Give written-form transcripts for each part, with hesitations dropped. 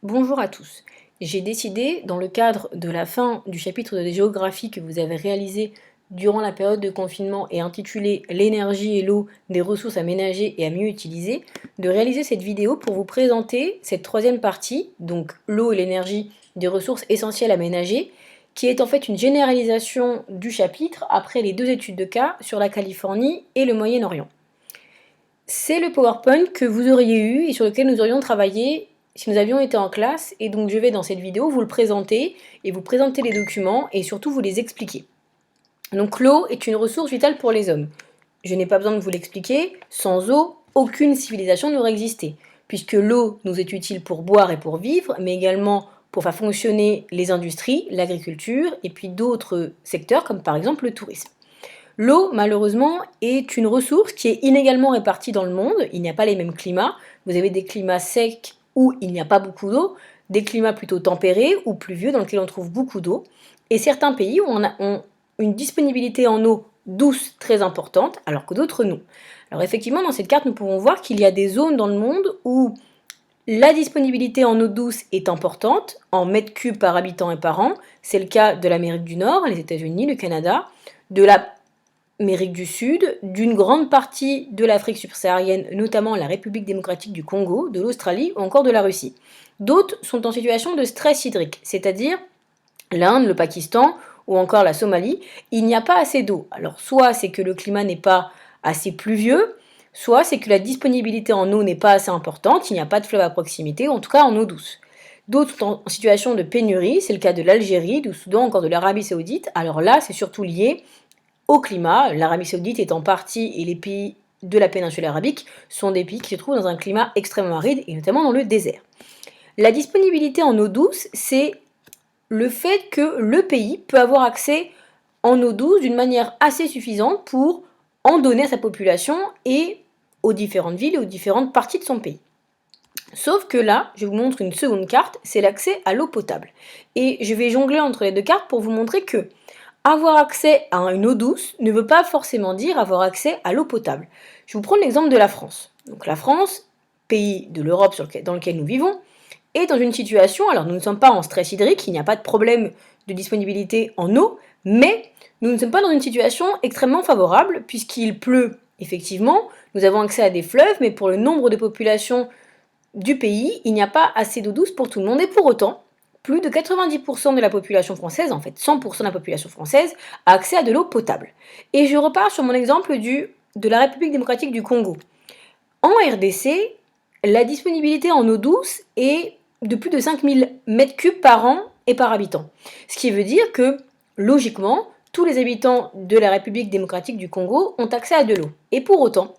Bonjour à tous. J'ai décidé, dans le cadre de la fin du chapitre de géographie que vous avez réalisé durant la période de confinement et intitulé L'énergie et l'eau, des ressources à ménager et à mieux utiliser, de réaliser cette vidéo pour vous présenter cette troisième partie, donc l'eau et l'énergie, des ressources essentielles à ménager, qui est en fait une généralisation du chapitre après les deux études de cas sur la Californie et le Moyen-Orient. C'est le PowerPoint que vous auriez eu et sur lequel nous aurions travaillé si nous avions été en classe, et donc je vais dans cette vidéo vous le présenter et vous présenter les documents et surtout vous les expliquer. Donc l'eau est une ressource vitale pour les hommes. Je n'ai pas besoin de vous l'expliquer, sans eau, aucune civilisation n'aurait existé, puisque l'eau nous est utile pour boire et pour vivre, mais également pour faire fonctionner les industries, l'agriculture et puis d'autres secteurs comme par exemple le tourisme. L'eau, malheureusement, est une ressource qui est inégalement répartie dans le monde. Il n'y a pas les mêmes climats. Vous avez des climats secs où il n'y a pas beaucoup d'eau, des climats plutôt tempérés ou pluvieux dans lesquels on trouve beaucoup d'eau. Et certains pays ont une disponibilité en eau douce très importante, alors que d'autres non. Alors effectivement, dans cette carte, nous pouvons voir qu'il y a des zones dans le monde où la disponibilité en eau douce est importante, en mètres cubes par habitant et par an. C'est le cas de l'Amérique du Nord, les États-Unis, le Canada, de l'Amérique du Sud, d'une grande partie de l'Afrique subsaharienne, notamment la République démocratique du Congo, de l'Australie ou encore de la Russie. D'autres sont en situation de stress hydrique, c'est-à-dire l'Inde, le Pakistan ou encore la Somalie. Il n'y a pas assez d'eau. Alors soit c'est que le climat n'est pas assez pluvieux, soit c'est que la disponibilité en eau n'est pas assez importante, il n'y a pas de fleuve à proximité, en tout cas en eau douce. D'autres sont en situation de pénurie, c'est le cas de l'Algérie, du Soudan, encore de l'Arabie Saoudite. Alors là, c'est surtout lié au climat. L'Arabie Saoudite est en partie, et les pays de la péninsule arabique sont des pays qui se trouvent dans un climat extrêmement aride, et notamment dans le désert. La disponibilité en eau douce, c'est le fait que le pays peut avoir accès en eau douce d'une manière assez suffisante pour en donner à sa population et aux différentes villes et aux différentes parties de son pays. Sauf que là, je vous montre une seconde carte, c'est l'accès à l'eau potable. Et je vais jongler entre les deux cartes pour vous montrer que avoir accès à une eau douce ne veut pas forcément dire avoir accès à l'eau potable. Je vais vous prendre l'exemple de la France. Donc la France, pays de l'Europe dans lequel nous vivons, est dans une situation, alors nous ne sommes pas en stress hydrique, il n'y a pas de problème de disponibilité en eau, mais nous ne sommes pas dans une situation extrêmement favorable puisqu'il pleut effectivement, nous avons accès à des fleuves, mais pour le nombre de populations du pays, il n'y a pas assez d'eau douce pour tout le monde, et pour autant, plus de 90% de la population française, en fait 100% de la population française, a accès à de l'eau potable. Et je repars sur mon exemple de la République démocratique du Congo. En RDC, la disponibilité en eau douce est de plus de 5000 m3 par an et par habitant. Ce qui veut dire que, logiquement, tous les habitants de la République démocratique du Congo ont accès à de l'eau. Et pour autant,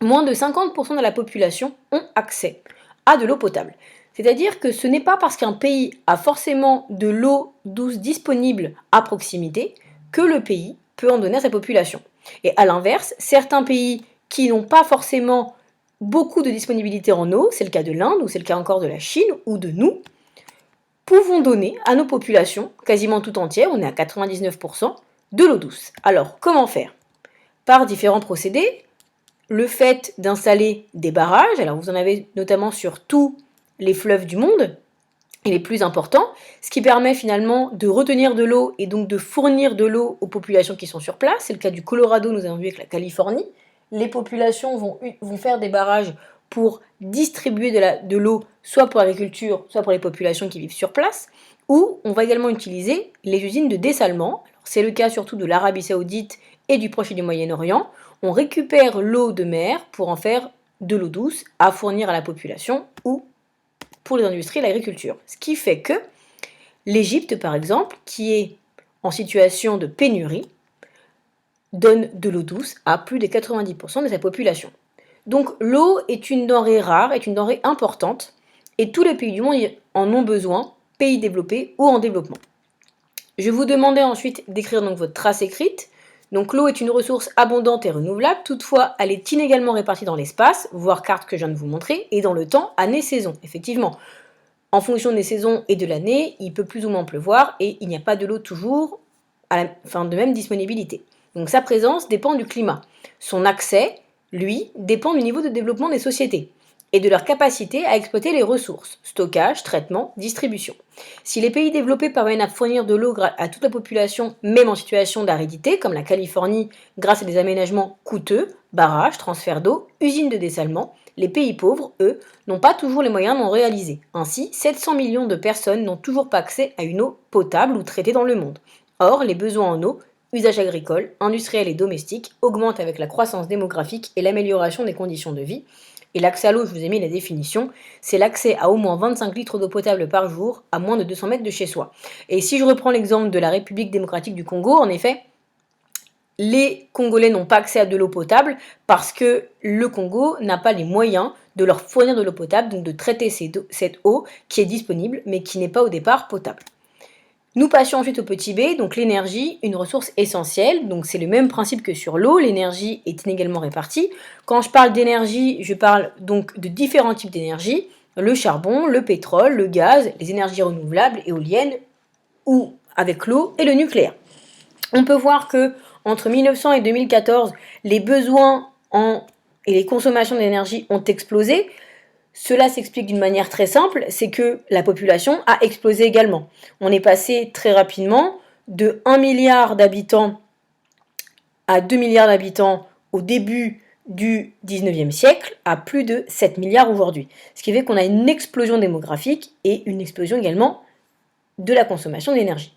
moins de 50% de la population ont accès à de l'eau potable. C'est-à-dire que ce n'est pas parce qu'un pays a forcément de l'eau douce disponible à proximité que le pays peut en donner à sa population. Et à l'inverse, certains pays qui n'ont pas forcément beaucoup de disponibilité en eau, c'est le cas de l'Inde ou c'est le cas encore de la Chine ou de nous, pouvons donner à nos populations, quasiment tout entières, on est à 99%, de l'eau douce. Alors, comment faire? Par différents procédés. Le fait d'installer des barrages, alors vous en avez notamment sur tous les fleuves du monde, et les plus importants, ce qui permet finalement de retenir de l'eau et donc de fournir de l'eau aux populations qui sont sur place. C'est le cas du Colorado, nous avons vu avec la Californie. Les populations vont faire des barrages pour distribuer de l'eau, soit pour l'agriculture, soit pour les populations qui vivent sur place, ou on va également utiliser les usines de dessalement. C'est le cas surtout de l'Arabie Saoudite et du Proche et du Moyen-Orient. On récupère l'eau de mer pour en faire de l'eau douce à fournir à la population ou pour les industries et l'agriculture. Ce qui fait que l'Égypte, par exemple, qui est en situation de pénurie, donne de l'eau douce à plus de 90% de sa population. Donc l'eau est une denrée rare, est une denrée importante, et tous les pays du monde en ont besoin, pays développés ou en développement. Je vous demandais ensuite d'écrire donc votre trace écrite. Donc l'eau est une ressource abondante et renouvelable, toutefois elle est inégalement répartie dans l'espace, voire carte que je viens de vous montrer, et dans le temps, année-saison. Effectivement, en fonction des saisons et de l'année, il peut plus ou moins pleuvoir et il n'y a pas de l'eau toujours de même disponibilité. Donc sa présence dépend du climat. Son accès, lui, dépend du niveau de développement des sociétés. et de leur capacité à exploiter les ressources, stockage, traitement, distribution. Si les pays développés parviennent à fournir de l'eau à toute la population, même en situation d'aridité, comme la Californie grâce à des aménagements coûteux, barrages, transferts d'eau, usines de dessalement, les pays pauvres, eux, n'ont pas toujours les moyens d'en réaliser. Ainsi, 700 millions de personnes n'ont toujours pas accès à une eau potable ou traitée dans le monde. Or, les besoins en eau, usages agricoles, industriels et domestiques, augmentent avec la croissance démographique et l'amélioration des conditions de vie. Et l'accès à l'eau, je vous ai mis la définition, c'est l'accès à au moins 25 litres d'eau potable par jour à moins de 200 mètres de chez soi. Et si je reprends l'exemple de la République démocratique du Congo, en effet, les Congolais n'ont pas accès à de l'eau potable parce que le Congo n'a pas les moyens de leur fournir de l'eau potable, donc de traiter cette eau qui est disponible mais qui n'est pas au départ potable. Nous passions ensuite au petit b, donc l'énergie, une ressource essentielle, donc c'est le même principe que sur l'eau, l'énergie est inégalement répartie. Quand je parle d'énergie, je parle donc de différents types d'énergie, le charbon, le pétrole, le gaz, les énergies renouvelables, éoliennes, ou avec l'eau et le nucléaire. On peut voir que entre 1900 et 2014, les besoins et les consommations d'énergie ont explosé. Cela s'explique d'une manière très simple, c'est que la population a explosé également. On est passé très rapidement de 1 milliard d'habitants à 2 milliards d'habitants au début du 19e siècle à plus de 7 milliards aujourd'hui. Ce qui fait qu'on a une explosion démographique et une explosion également de la consommation d'énergie.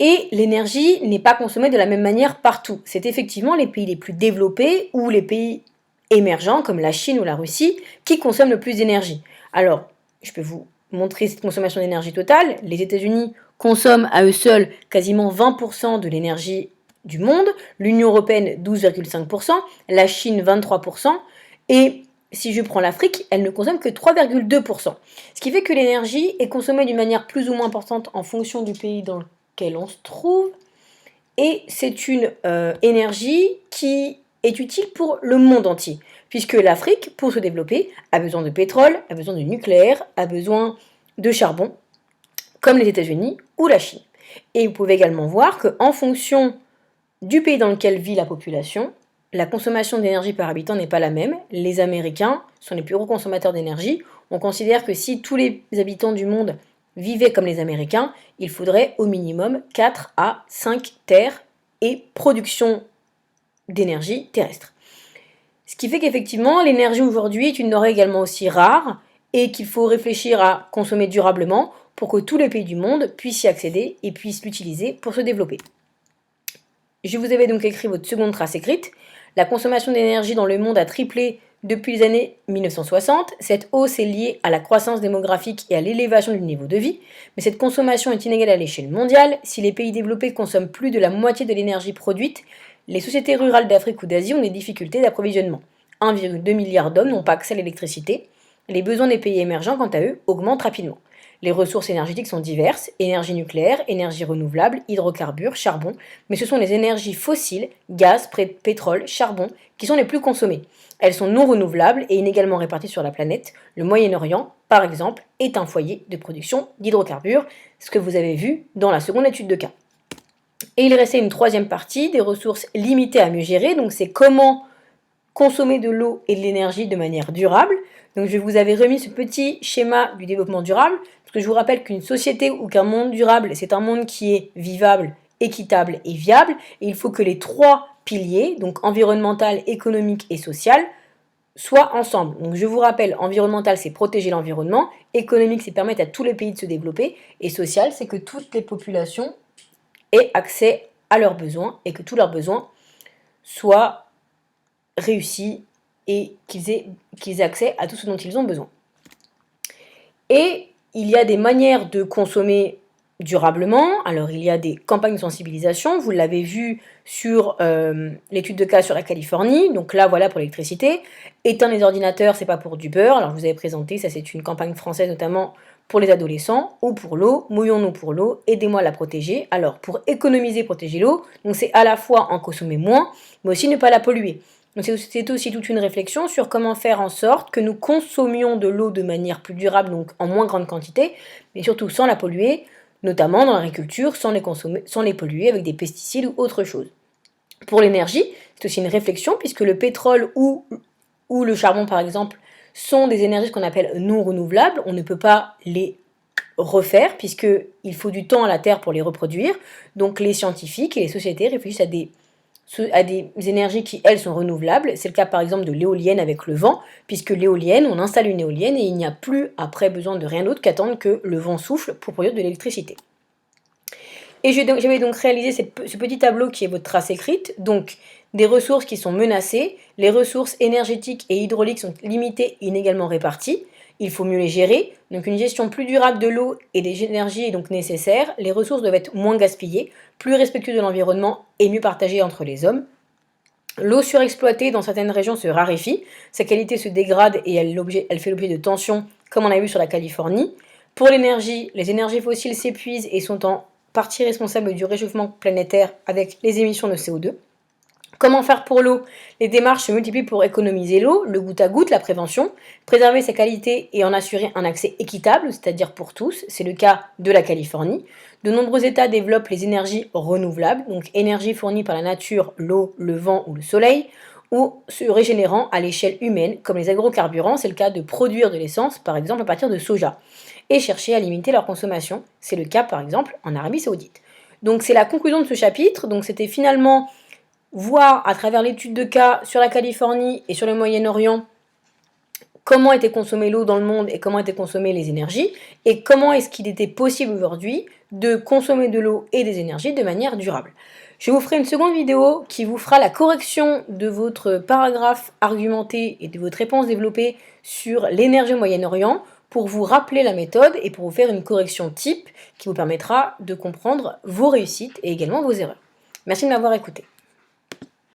Et l'énergie n'est pas consommée de la même manière partout. C'est effectivement les pays les plus développés ou les pays émergents comme la Chine ou la Russie qui consomment le plus d'énergie. Alors, je peux vous montrer cette consommation d'énergie totale. Les États-Unis consomment à eux seuls quasiment 20% de l'énergie du monde, l'Union européenne 12,5%, la Chine 23%, et si je prends l'Afrique, elle ne consomme que 3,2%. Ce qui fait que l'énergie est consommée d'une manière plus ou moins importante en fonction du pays dans lequel on se trouve, et c'est une énergie qui est utile pour le monde entier, puisque l'Afrique, pour se développer, a besoin de pétrole, a besoin de nucléaire, a besoin de charbon, comme les États-Unis ou la Chine. Et vous pouvez également voir qu'en fonction du pays dans lequel vit la population, la consommation d'énergie par habitant n'est pas la même. Les Américains sont les plus gros consommateurs d'énergie. On considère que si tous les habitants du monde vivaient comme les Américains, il faudrait au minimum 4 à 5 terres et production d'énergie terrestre. Ce qui fait qu'effectivement, l'énergie aujourd'hui est une denrée également aussi rare et qu'il faut réfléchir à consommer durablement pour que tous les pays du monde puissent y accéder et puissent l'utiliser pour se développer. Je vous avais donc écrit votre seconde trace écrite. La consommation d'énergie dans le monde a triplé depuis les années 1960. Cette hausse est liée à la croissance démographique et à l'élévation du niveau de vie, mais cette consommation est inégale à l'échelle mondiale. Si les pays développés consomment plus de la moitié de l'énergie produite, les sociétés rurales d'Afrique ou d'Asie ont des difficultés d'approvisionnement. 1,2 milliard d'hommes n'ont pas accès à l'électricité. Les besoins des pays émergents, quant à eux, augmentent rapidement. Les ressources énergétiques sont diverses, énergie nucléaire, énergie renouvelable, hydrocarbures, charbon, mais ce sont les énergies fossiles, gaz, pétrole, charbon, qui sont les plus consommées. Elles sont non renouvelables et inégalement réparties sur la planète. Le Moyen-Orient, par exemple, est un foyer de production d'hydrocarbures, ce que vous avez vu dans la seconde étude de cas. Et il restait une troisième partie, des ressources limitées à mieux gérer, donc c'est comment consommer de l'eau et de l'énergie de manière durable. Donc je vous avais remis ce petit schéma du développement durable, parce que je vous rappelle qu'une société ou qu'un monde durable, c'est un monde qui est vivable, équitable et viable, et il faut que les trois piliers, donc environnemental, économique et social, soient ensemble. Donc je vous rappelle, environnemental, c'est protéger l'environnement, économique, c'est permettre à tous les pays de se développer, et social, c'est que toutes les populations aient accès à leurs besoins, et que tous leurs besoins soient réussis et qu'ils aient accès à tout ce dont ils ont besoin. Et il y a des manières de consommer durablement. Alors il y a des campagnes de sensibilisation, vous l'avez vu sur l'étude de cas sur la Californie, donc là voilà pour l'électricité. Éteindre les ordinateurs, c'est pas pour du beurre, alors je vous avais présenté, ça c'est une campagne française notamment pour les adolescents, ou pour l'eau, mouillons-nous pour l'eau, aidez-moi à la protéger. Alors pour économiser, protéger l'eau, donc c'est à la fois en consommer moins, mais aussi ne pas la polluer. Donc c'est aussi toute une réflexion sur comment faire en sorte que nous consommions de l'eau de manière plus durable, donc en moins grande quantité, mais surtout sans la polluer, notamment dans l'agriculture, sans les polluer avec des pesticides ou autre chose. Pour l'énergie, c'est aussi une réflexion, puisque le pétrole ou le charbon, par exemple, sont des énergies qu'on appelle non renouvelables. On ne peut pas les refaire puisqu'il faut du temps à la Terre pour les reproduire. Donc les scientifiques et les sociétés réfléchissent à des énergies qui, elles, sont renouvelables. C'est le cas par exemple de l'éolienne avec le vent, puisque l'éolienne, on installe une éolienne et il n'y a plus après besoin de rien d'autre qu'attendre que le vent souffle pour produire de l'électricité. Et j'avais donc réalisé ce petit tableau qui est votre trace écrite, donc des ressources qui sont menacées, les ressources énergétiques et hydrauliques sont limitées et inégalement réparties, il faut mieux les gérer, donc une gestion plus durable de l'eau et des énergies est donc nécessaire, les ressources doivent être moins gaspillées, plus respectueuses de l'environnement et mieux partagées entre les hommes. L'eau surexploitée dans certaines régions se raréfie, sa qualité se dégrade et elle fait l'objet de tensions comme on a vu sur la Californie. Pour l'énergie, les énergies fossiles s'épuisent et sont en partie responsables du réchauffement planétaire avec les émissions de CO2. Comment faire pour l'eau? Les démarches se multiplient pour économiser l'eau, le goutte à goutte, la prévention, préserver sa qualité et en assurer un accès équitable, c'est-à-dire pour tous. C'est le cas de la Californie. De nombreux États développent les énergies renouvelables, donc énergie fournie par la nature, l'eau, le vent ou le soleil, ou se régénérant à l'échelle humaine, comme les agrocarburants, c'est le cas de produire de l'essence, par exemple à partir de soja, et chercher à limiter leur consommation. C'est le cas, par exemple, en Arabie Saoudite. Donc c'est la conclusion de ce chapitre. Donc c'était finalement voir à travers l'étude de cas sur la Californie et sur le Moyen-Orient comment était consommée l'eau dans le monde et comment étaient consommées les énergies et comment est-ce qu'il était possible aujourd'hui de consommer de l'eau et des énergies de manière durable. Je vous ferai une seconde vidéo qui vous fera la correction de votre paragraphe argumenté et de votre réponse développée sur l'énergie au Moyen-Orient pour vous rappeler la méthode et pour vous faire une correction type qui vous permettra de comprendre vos réussites et également vos erreurs. Merci de m'avoir écouté.